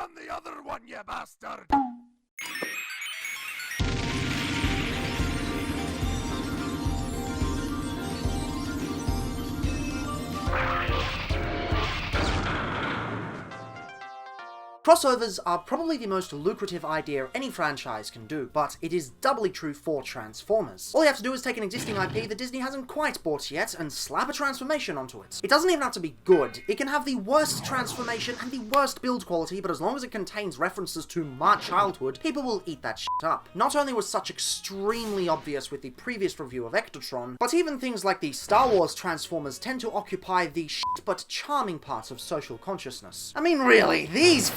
on the other one, you bastard! Crossovers are probably the most lucrative idea any franchise can do, but it is doubly true for Transformers. All you have to do is take an existing IP that Disney hasn't quite bought yet and slap a transformation onto it. It doesn't even have to be good. It can have the worst transformation and the worst build quality, but as long as it contains references to my childhood, people will eat that shit up. Not only was such extremely obvious with the previous review of Ectotron, but even things like the Star Wars Transformers tend to occupy the shit but charming part of social consciousness. I mean, really, these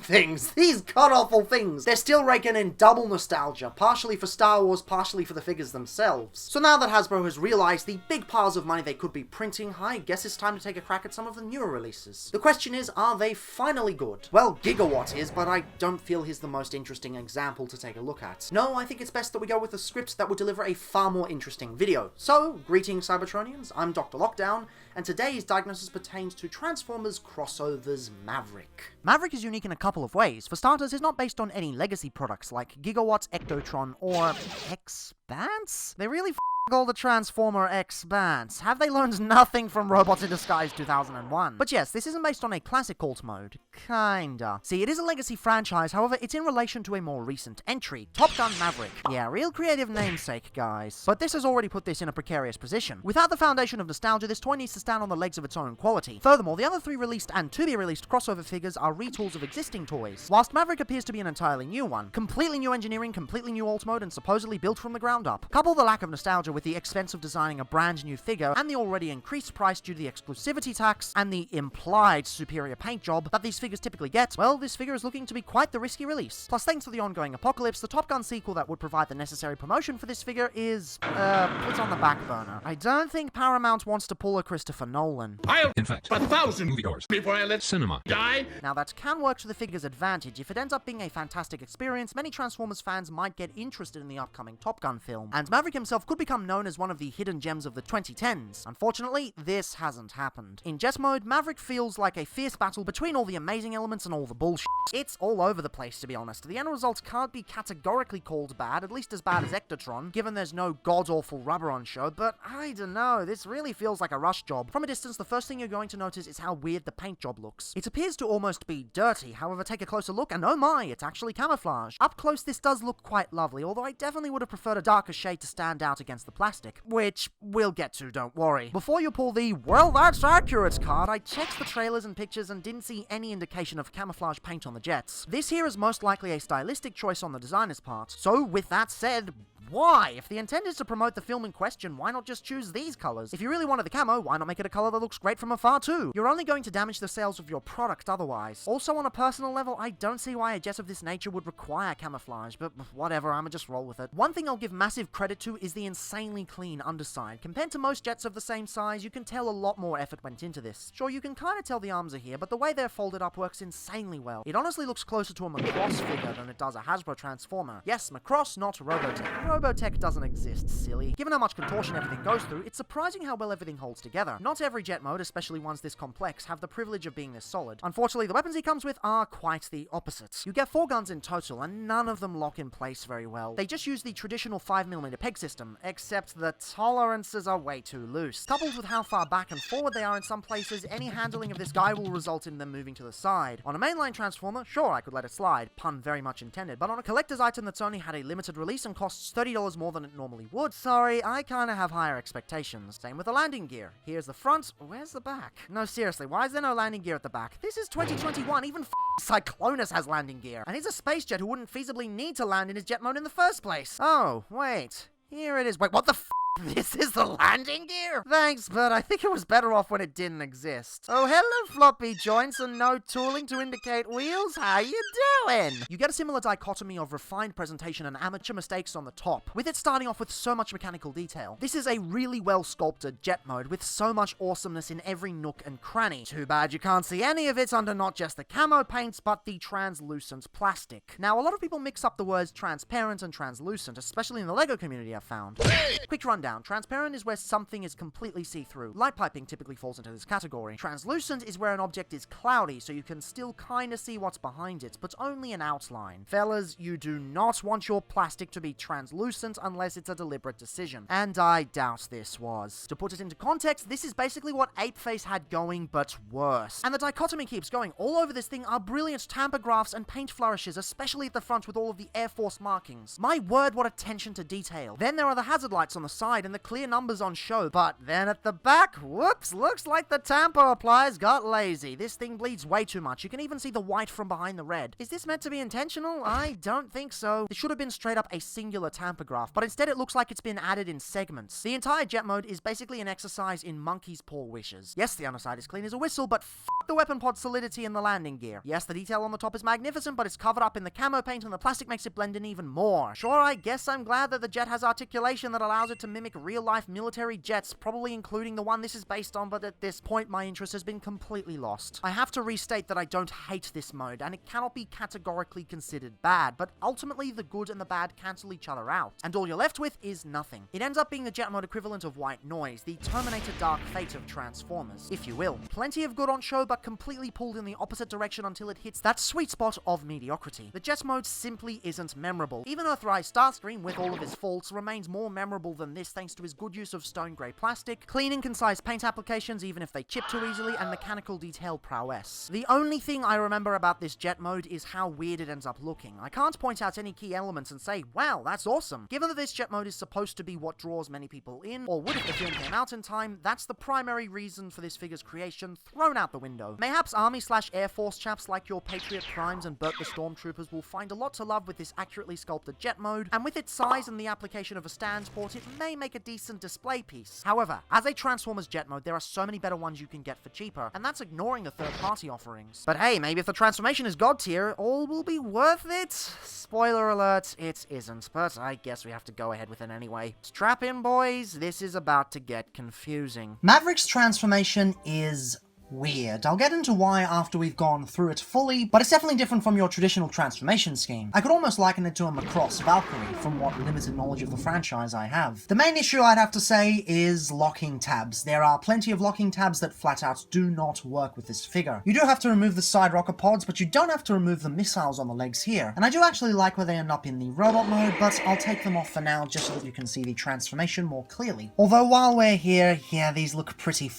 things, these god-awful things, they're still raking in double nostalgia, partially for Star Wars, partially for the figures themselves. So now that Hasbro has realized the big piles of money they could be printing, I guess it's time to take a crack at some of the newer releases. The question is, are they finally good? Well, Gigawatt is, but I don't feel he's the most interesting example to take a look at. No, I think it's best that we go with a script that would deliver a far more interesting video. So, greetings Cybertronians, I'm DrLockdown, and today's diagnosis pertains to Transformers Crossovers Maverick. Maverick is unique in a couple of ways. For starters, it's not based on any legacy products like Gigawatt, Ectotron, or Expanse? They really all the Transformer Expanse. Have they learned nothing from Robots in Disguise 2001? But yes, this isn't based on a classic alt mode. Kinda. See, it is a legacy franchise, however, it's in relation to a more recent entry, Top Gun Maverick. Yeah, real creative namesake, guys. But this has already put this in a precarious position. Without the foundation of nostalgia, this toy needs to stand on the legs of its own quality. Furthermore, the other three released and to-be-released crossover figures are retools of existing toys, whilst Maverick appears to be an entirely new one. Completely new engineering, completely new alt mode, and supposedly built from the ground up. Couple the lack of nostalgia with the expense of designing a brand new figure, and the already increased price due to the exclusivity tax, and the implied superior paint job that these figures typically get, well, this figure is looking to be quite the risky release. Plus, thanks to the ongoing apocalypse, the Top Gun sequel that would provide the necessary promotion for this figure is, put on the back burner. I don't think Paramount wants to pull a Christopher Nolan. I'll, in fact, 1,000 moviegoers before I let cinema die. Now, that can work to the figure's advantage. If it ends up being a fantastic experience, many Transformers fans might get interested in the upcoming Top Gun film, and Maverick himself could become known as one of the hidden gems of the 2010s. Unfortunately, this hasn't happened. In jet mode, Maverick feels like a fierce battle between all the amazing elements and all the bullshit. It's all over the place, to be honest. The end result can't be categorically called bad, at least as bad as Ectotron, given there's no god-awful rubber on show, but I don't know, this really feels like a rush job. From a distance, the first thing you're going to notice is how weird the paint job looks. It appears to almost be dirty, however, take a closer look, and oh my, it's actually camouflage. Up close, this does look quite lovely, although I definitely would have preferred a darker shade to stand out against the plastic, which we'll get to, don't worry. Before you pull the, well, that's accurate card, I checked the trailers and pictures and didn't see any indication of camouflage paint on the jets. This here is most likely a stylistic choice on the designer's part. So, with that said, why? If the intent is to promote the film in question, why not just choose these colors? If you really wanted the camo, why not make it a color that looks great from afar too? You're only going to damage the sales of your product otherwise. Also, on a personal level, I don't see why a jet of this nature would require camouflage, but whatever, I'ma just roll with it. One thing I'll give massive credit to is the insanely clean underside. Compared to most jets of the same size, you can tell a lot more effort went into this. Sure, you can kinda tell the arms are here, but the way they're folded up works insanely well. It honestly looks closer to a Macross figure than it does a Hasbro Transformer. Yes, Macross, not Robotech. Robotech doesn't exist, silly. Given how much contortion everything goes through, it's surprising how well everything holds together. Not every jet mode, especially ones this complex, have the privilege of being this solid. Unfortunately, the weapons he comes with are quite the opposite. You get 4 guns in total, and none of them lock in place very well. They just use the traditional 5mm peg system, except the tolerances are way too loose. Coupled with how far back and forward they are in some places, any handling of this guy will result in them moving to the side. On a mainline Transformer, sure, I could let it slide, pun very much intended, but on a collector's item that's only had a limited release and costs $30 more than it normally would, sorry, I kinda have higher expectations. Same with the landing gear. Here's the front, where's the back? No, seriously, why is there no landing gear at the back? This is 2021, even Cyclonus has landing gear, and he's a space jet who wouldn't feasibly need to land in his jet mode in the first place. Oh, wait. Here it is. Wait, what the This is the landing gear? Thanks, but I think it was better off when it didn't exist. Oh, hello, floppy joints and no tooling to indicate wheels. How you doing? You get a similar dichotomy of refined presentation and amateur mistakes on the top, with it starting off with so much mechanical detail. This is a really well-sculpted jet mode with so much awesomeness in every nook and cranny. Too bad you can't see any of it under not just the camo paints, but the translucent plastic. Now, a lot of people mix up the words transparent and translucent, especially in the LEGO community, I've found. Quick rundown. down. Transparent is where something is completely see-through. Light piping typically falls into this category. Translucent is where an object is cloudy, so you can still kinda see what's behind it, but only an outline. Fellas, you do not want your plastic to be translucent unless it's a deliberate decision. And I doubt this was. To put it into context, this is basically what Apeface had going, but worse. And the dichotomy keeps going. All over this thing are brilliant tamper graphs and paint flourishes, especially at the front with all of the Air Force markings. My word, what attention to detail. Then there are the hazard lights on the side and the clear numbers on show, but then at the back, whoops, looks like the tamper appliers got lazy. This thing bleeds way too much. You can even see the white from behind the red. Is this meant to be intentional? I don't think so. This should have been straight up a singular tamper graph, but instead it looks like it's been added in segments. The entire jet mode is basically an exercise in monkey's paw wishes. Yes, the underside is clean as a whistle, but the weapon pod solidity and the landing gear. Yes, the detail on the top is magnificent, but it's covered up in the camo paint and the plastic makes it blend in even more. Sure, I guess I'm glad that the jet has articulation that allows it to mimic real-life military jets, probably including the one this is based on, but at this point my interest has been completely lost. I have to restate that I don't hate this mode, and it cannot be categorically considered bad, but ultimately the good and the bad cancel each other out, and all you're left with is nothing. It ends up being the jet mode equivalent of white noise, the Terminator Dark Fate of Transformers, if you will. Plenty of good on show, but completely pulled in the opposite direction until it hits that sweet spot of mediocrity. The jet mode simply isn't memorable. Even Earthrise Starscream, with all of his faults, remains more memorable than this thanks to his good use of stone grey plastic, clean and concise paint applications even if they chip too easily, and mechanical detail prowess. The only thing I remember about this jet mode is how weird it ends up looking. I can't point out any key elements and say, wow, that's awesome. Given that this jet mode is supposed to be what draws many people in, or would if the film came out in time, that's the primary reason for this figure's creation thrown out the window. Mayhaps Army/Air Force chaps like your Patriot Primes and Burt the Stormtroopers will find a lot to love with this accurately sculpted jet mode, and with its size and the application of a stand port, it may make a decent display piece. However, as a Transformers jet mode, there are so many better ones you can get for cheaper, and that's ignoring the third-party offerings. But hey, maybe if the transformation is god tier, all will be worth it? Spoiler alert, it isn't, but I guess we have to go ahead with it anyway. Strap in, boys, this is about to get confusing. Maverick's transformation is weird. I'll get into why after we've gone through it fully, but it's definitely different from your traditional transformation scheme. I could almost liken it to a Macross Valkyrie, from what limited knowledge of the franchise I have. The main issue I'd have to say is locking tabs. There are plenty of locking tabs that flat out do not work with this figure. You do have to remove the side rocker pods, but you don't have to remove the missiles on the legs here. And I do actually like where they end up in the robot mode, but I'll take them off for now just so that you can see the transformation more clearly. Although while we're here, yeah, these look pretty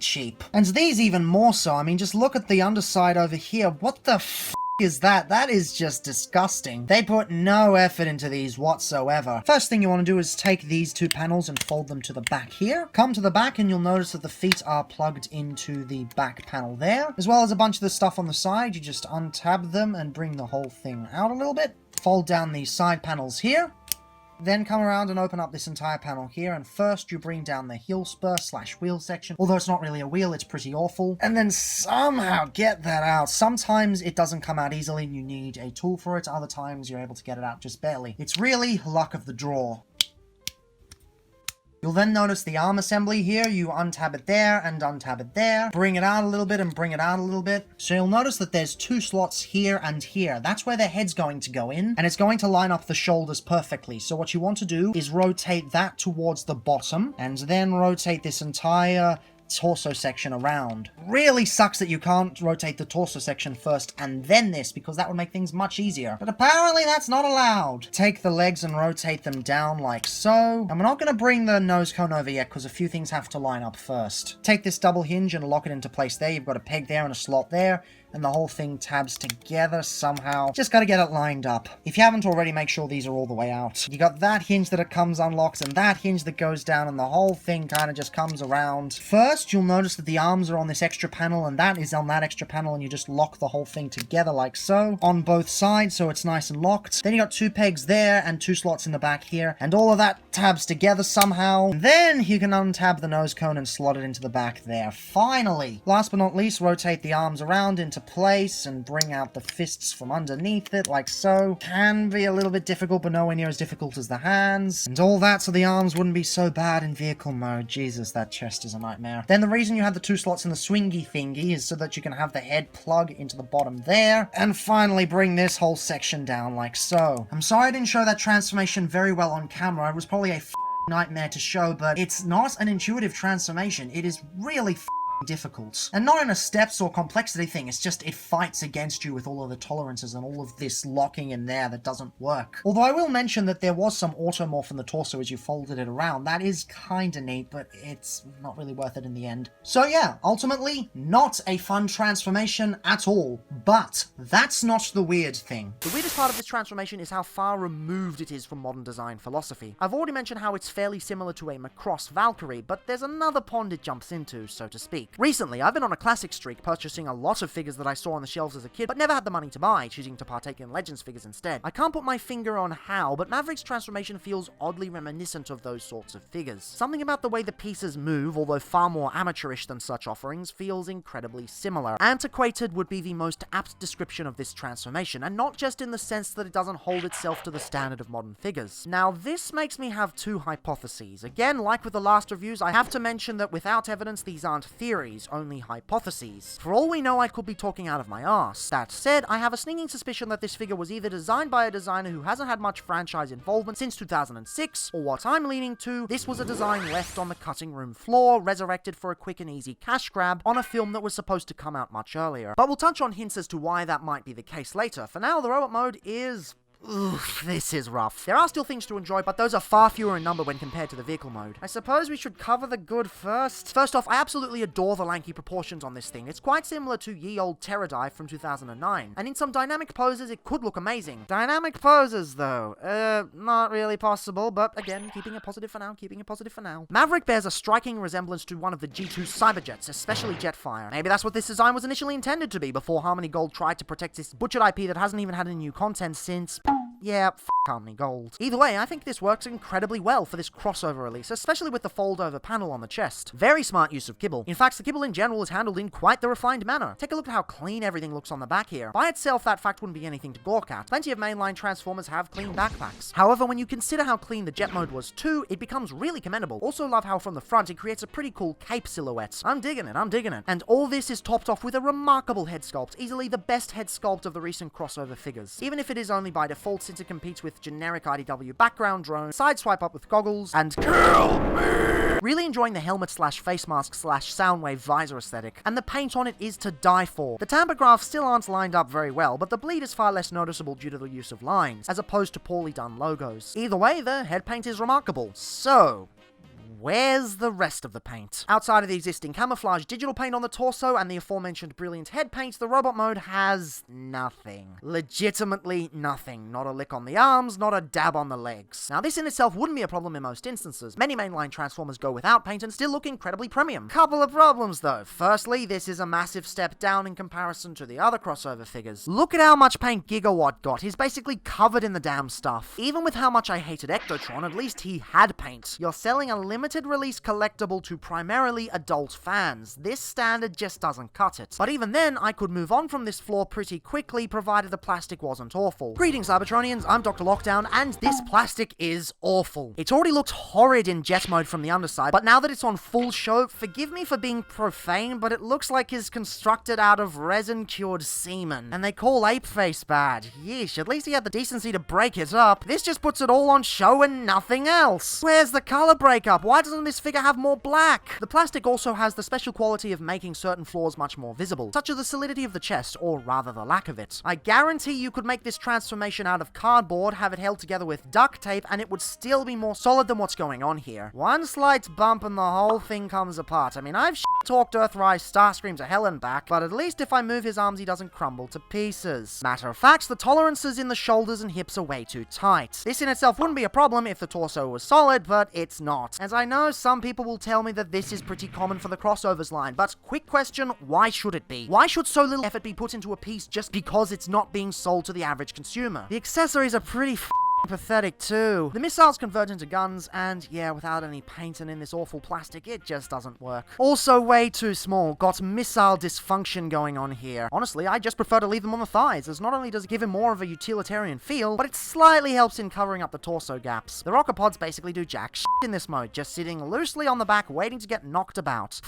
cheap. And these even more so. I mean, just look at the underside over here. What the is that? That is just disgusting. They put no effort into these whatsoever. First thing you want to do is take these two panels and fold them to the back here. Come to the back and you'll notice that the feet are plugged into the back panel there, as well as a bunch of the stuff on the side. You just untab them and bring the whole thing out a little bit. Fold down these side panels here. Then come around and open up this entire panel here, and first you bring down the heel spur/wheel section, although it's not really a wheel, it's pretty awful, and then somehow get that out. Sometimes it doesn't come out easily and you need a tool for it, other times you're able to get it out just barely. It's really luck of the draw. You'll then notice the arm assembly here. You untab it there and untab it there. Bring it out a little bit and bring it out a little bit. So you'll notice that there's two slots here and here. That's where the head's going to go in, and it's going to line up the shoulders perfectly. So what you want to do is rotate that towards the bottom, and then rotate this entire torso section around. Really sucks that you can't rotate the torso section first and then this, because that would make things much easier. But apparently that's not allowed. Take the legs and rotate them down like so. And we're not going to bring the nose cone over yet because a few things have to line up first. Take this double hinge and lock it into place there. You've got a peg there and a slot there, and the whole thing tabs together somehow. Just gotta get it lined up. If you haven't already, make sure these are all the way out. You got that hinge that it comes unlocked, and that hinge that goes down, and the whole thing kind of just comes around. First, you'll notice that the arms are on this extra panel, and that is on that extra panel, and you just lock the whole thing together like so, on both sides, so it's nice and locked. Then you got two pegs there, and two slots in the back here, and all of that tabs together somehow. And then you can untab the nose cone and slot it into the back there. Finally, last but not least, rotate the arms around into place and bring out the fists from underneath it like so. Can be a little bit difficult, but nowhere near as difficult as the hands, and all that so the arms wouldn't be so bad in vehicle mode. Jesus, that chest is a nightmare. Then the reason you have the two slots in the swingy thingy is so that you can have the head plug into the bottom there, and finally bring this whole section down like so. I'm sorry I didn't show that transformation very well on camera. It was probably a nightmare to show, but it's not an intuitive transformation. It is really difficult. And not in a steps or complexity thing, it's just it fights against you with all of the tolerances and all of this locking in there that doesn't work. Although I will mention that there was some automorph in the torso as you folded it around. That is kinda neat, but it's not really worth it in the end. So yeah, ultimately, not a fun transformation at all. But that's not the weird thing. The weirdest part of this transformation is how far removed it is from modern design philosophy. I've already mentioned how it's fairly similar to a Macross Valkyrie, but there's another pond it jumps into, so to speak. Recently, I've been on a classic streak, purchasing a lot of figures that I saw on the shelves as a kid, but never had the money to buy, choosing to partake in Legends figures instead. I can't put my finger on how, but Maverick's transformation feels oddly reminiscent of those sorts of figures. Something about the way the pieces move, although far more amateurish than such offerings, feels incredibly similar. Antiquated would be the most apt description of this transformation, and not just in the sense that it doesn't hold itself to the standard of modern figures. Now, this makes me have two hypotheses. Again, like with the last reviews, I have to mention that without evidence, these aren't theories, only hypotheses. For all we know, I could be talking out of my arse. That said, I have a sneaking suspicion that this figure was either designed by a designer who hasn't had much franchise involvement since 2006, or what I'm leaning to, this was a design left on the cutting room floor, resurrected for a quick and easy cash grab on a film that was supposed to come out much earlier. But we'll touch on hints as to why that might be the case later. For now, the robot mode is... oof, this is rough. There are still things to enjoy, but those are far fewer in number when compared to the vehicle mode. I suppose we should cover the good first. First off, I absolutely adore the lanky proportions on this thing. It's quite similar to ye old Pterodite from 2009, and in some dynamic poses, it could look amazing. Dynamic poses, though, not really possible, but again, keeping it positive for now, Maverick bears a striking resemblance to one of the G2 Cyberjets, especially Jetfire. Maybe that's what this design was initially intended to be before Harmony Gold tried to protect this butchered IP that hasn't even had any new content since... yeah, Harmony Gold. Either way, I think this works incredibly well for this crossover release, especially with the fold-over panel on the chest. Very smart use of kibble. In fact, the kibble in general is handled in quite the refined manner. Take a look at how clean everything looks on the back here. By itself, that fact wouldn't be anything to gawk at. Plenty of mainline Transformers have clean backpacks. However, when you consider how clean the jet mode was too, it becomes really commendable. Also love how from the front, it creates a pretty cool cape silhouette. I'm digging it. And all this is topped off with a remarkable head sculpt, easily the best head sculpt of the recent crossover figures. Even if it is only by default, since it competes with generic IDW background drone, side swipe up with goggles, and kill me! Really enjoying the helmet slash face mask slash soundwave visor aesthetic, and the paint on it is to die for. The tamper graphs still aren't lined up very well, but the bleed is far less noticeable due to the use of lines, as opposed to poorly done logos. Either way, the head paint is remarkable. So... where's the rest of the paint? Outside of the existing camouflage digital paint on the torso and the aforementioned brilliant head paint, the robot mode has nothing. Legitimately nothing. Not a lick on the arms, not a dab on the legs. Now this in itself wouldn't be a problem in most instances. Many mainline Transformers go without paint and still look incredibly premium. Couple of problems though. Firstly, this is a massive step down in comparison to the other crossover figures. Look at how much paint Gigawatt got. He's basically covered in the damn stuff. Even with how much I hated Ectotron, at least he had paint. You're selling a limited release collectible to primarily adult fans. This standard just doesn't cut it. But even then, I could move on from this floor pretty quickly, provided the plastic wasn't awful. Greetings, Cybertronians, I'm DrLockdown, and this plastic is awful. It already looked horrid in jet mode from the underside, but now that it's on full show, forgive me for being profane, but it looks like it's constructed out of resin-cured semen. And they call Apeface bad. Yeesh, at least he had the decency to break it up. This just puts it all on show and nothing else. Where's the color breakup? Why doesn't this figure have more black? The plastic also has the special quality of making certain flaws much more visible, such as the solidity of the chest, or rather the lack of it. I guarantee you could make this transformation out of cardboard, have it held together with duct tape, and it would still be more solid than what's going on here. One slight bump and the whole thing comes apart. I mean, I've talked Earthrise Starscream to hell and back, but at least if I move his arms, he doesn't crumble to pieces. Matter of fact, the tolerances in the shoulders and hips are way too tight. This in itself wouldn't be a problem if the torso was solid, but it's not. As I know some people will tell me that this is pretty common for the crossovers line, but quick question, why should it be? Why should so little effort be put into a piece just because it's not being sold to the average consumer? The accessories are pretty pathetic too. The missiles convert into guns, and yeah, without any paint and in this awful plastic, it just doesn't work. Also way too small. Got missile dysfunction going on here. Honestly, I just prefer to leave them on the thighs, as not only does it give him more of a utilitarian feel, but it slightly helps in covering up the torso gaps. The rocket pods basically do jack shit in this mode, just sitting loosely on the back waiting to get knocked about.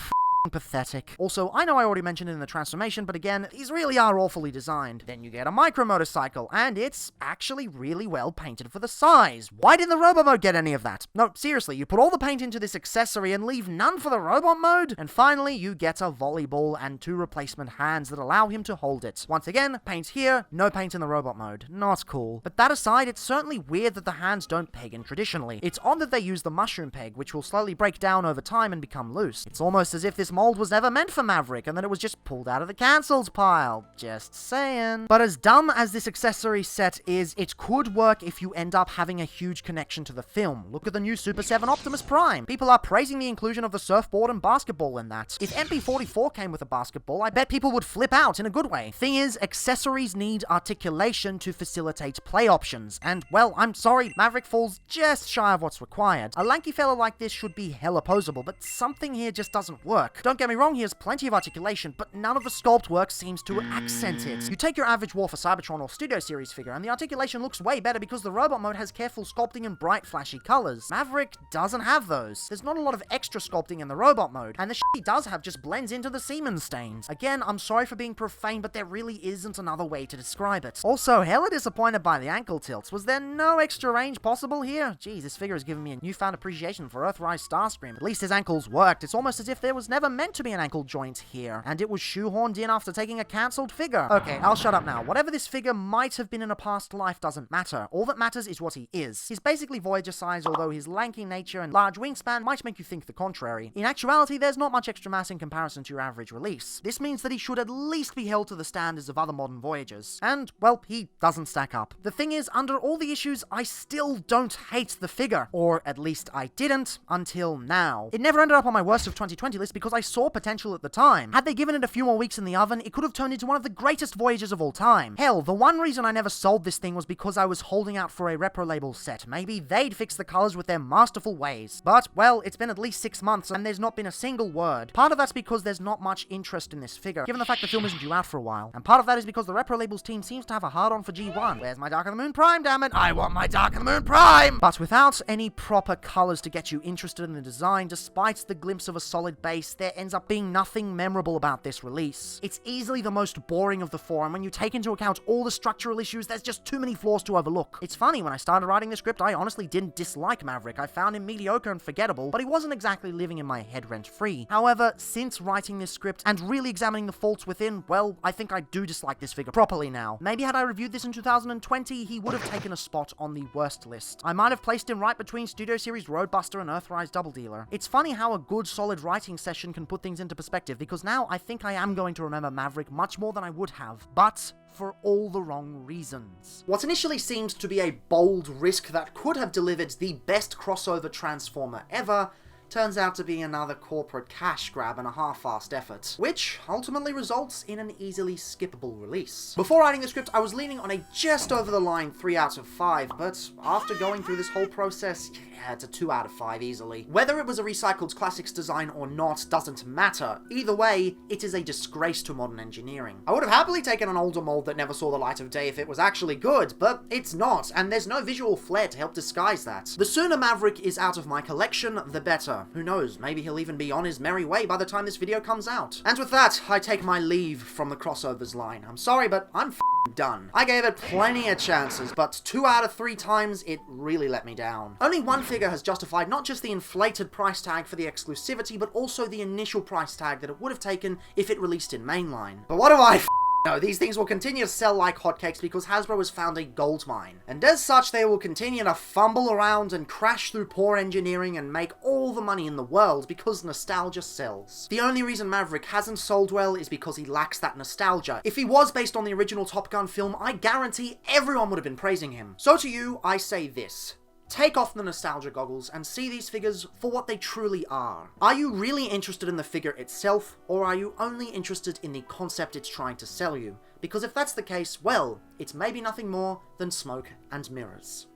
pathetic. Also, I know I already mentioned it in the transformation, but again, these really are awfully designed. Then you get a micro motorcycle, and it's actually really well painted for the size. Why didn't the robot mode get any of that? No, seriously, you put all the paint into this accessory and leave none for the robot mode? And finally, you get a volleyball and 2 replacement hands that allow him to hold it. Once again, paint here, no paint in the robot mode. Not cool. But that aside, it's certainly weird that the hands don't peg in traditionally. It's odd that they use the mushroom peg, which will slowly break down over time and become loose. It's almost as if this mold was never meant for Maverick, and that it was just pulled out of the cancels pile. Just saying. But as dumb as this accessory set is, it could work if you end up having a huge connection to the film. Look at the new Super 7 Optimus Prime. People are praising the inclusion of the surfboard and basketball in that. If MP44 came with a basketball, I bet people would flip out in a good way. Thing is, accessories need articulation to facilitate play options, and well, I'm sorry, Maverick falls just shy of what's required. A lanky fella like this should be hella posable, but something here just doesn't work. Don't get me wrong, he has plenty of articulation, but none of the sculpt work seems to accent it. You take your average War for Cybertron or Studio Series figure, and the articulation looks way better because the robot mode has careful sculpting and bright, flashy colors. Maverick doesn't have those. There's not a lot of extra sculpting in the robot mode, and the shit he does have just blends into the semen stains. Again, I'm sorry for being profane, but there really isn't another way to describe it. Also, hella disappointed by the ankle tilts. Was there no extra range possible here? Geez, this figure has given me a newfound appreciation for Earthrise Starscream. At least his ankles worked. It's almost as if there was never meant to be an ankle joint here, and it was shoehorned in after taking a cancelled figure. Okay, I'll shut up now. Whatever this figure might have been in a past life doesn't matter. All that matters is what he is. He's basically Voyager size, although his lanky nature and large wingspan might make you think the contrary. In actuality, there's not much extra mass in comparison to your average release. This means that he should at least be held to the standards of other modern Voyagers. And, well, he doesn't stack up. The thing is, under all the issues, I still don't hate the figure. Or at least I didn't until now. It never ended up on my worst of 2020 list because I saw potential at the time. Had they given it a few more weeks in the oven, it could have turned into one of the greatest Voyagers of all time. Hell, the one reason I never sold this thing was because I was holding out for a repro label set. Maybe they'd fix the colors with their masterful ways. But, well, it's been at least 6 months and there's not been a single word. Part of that's because there's not much interest in this figure, given the fact the film isn't due out for a while. And part of that is because the repro labels team seems to have a hard-on for G1. Where's my Dark of the Moon Prime, damn it? I want my Dark of the Moon Prime! But without any proper colors to get you interested in the design, despite the glimpse of a solid base, there ends up being nothing memorable about this release. It's easily the most boring of the four, and when you take into account all the structural issues, there's just too many flaws to overlook. It's funny, when I started writing this script, I honestly didn't dislike Maverick. I found him mediocre and forgettable, but he wasn't exactly living in my head rent-free. However, since writing this script and really examining the faults within, well, I think I do dislike this figure properly now. Maybe had I reviewed this in 2020, he would have taken a spot on the worst list. I might have placed him right between Studio Series Roadbuster and Earthrise Double Dealer. It's funny how a good solid writing session can put things into perspective, because now I think I am going to remember Maverick much more than I would have, but for all the wrong reasons. What initially seemed to be a bold risk that could have delivered the best crossover Transformer ever turns out to be another corporate cash grab and a half-assed effort, which ultimately results in an easily skippable release. Before writing the script, I was leaning on a just over the line 3 out of 5, but after going through this whole process, yeah, it's a 2 out of 5 easily. Whether it was a recycled classics design or not doesn't matter. Either way, it is a disgrace to modern engineering. I would have happily taken an older mold that never saw the light of day if it was actually good, but it's not, and there's no visual flair to help disguise that. The sooner Maverick is out of my collection, the better. Who knows, maybe he'll even be on his merry way by the time this video comes out. And with that, I take my leave from the crossovers line. I'm sorry, but I'm f***ing done. I gave it plenty of chances, but 2 out of 3 times, it really let me down. Only one figure has justified not just the inflated price tag for the exclusivity, but also the initial price tag that it would have taken if it released in mainline. But what do I no, these things will continue to sell like hotcakes because Hasbro has found a gold mine. And as such, they will continue to fumble around and crash through poor engineering and make all the money in the world because nostalgia sells. The only reason Maverick hasn't sold well is because he lacks that nostalgia. If he was based on the original Top Gun film, I guarantee everyone would have been praising him. So to you, I say this. Take off the nostalgia goggles and see these figures for what they truly are. Are you really interested in the figure itself, or are you only interested in the concept it's trying to sell you? Because if that's the case, well, it's maybe nothing more than smoke and mirrors.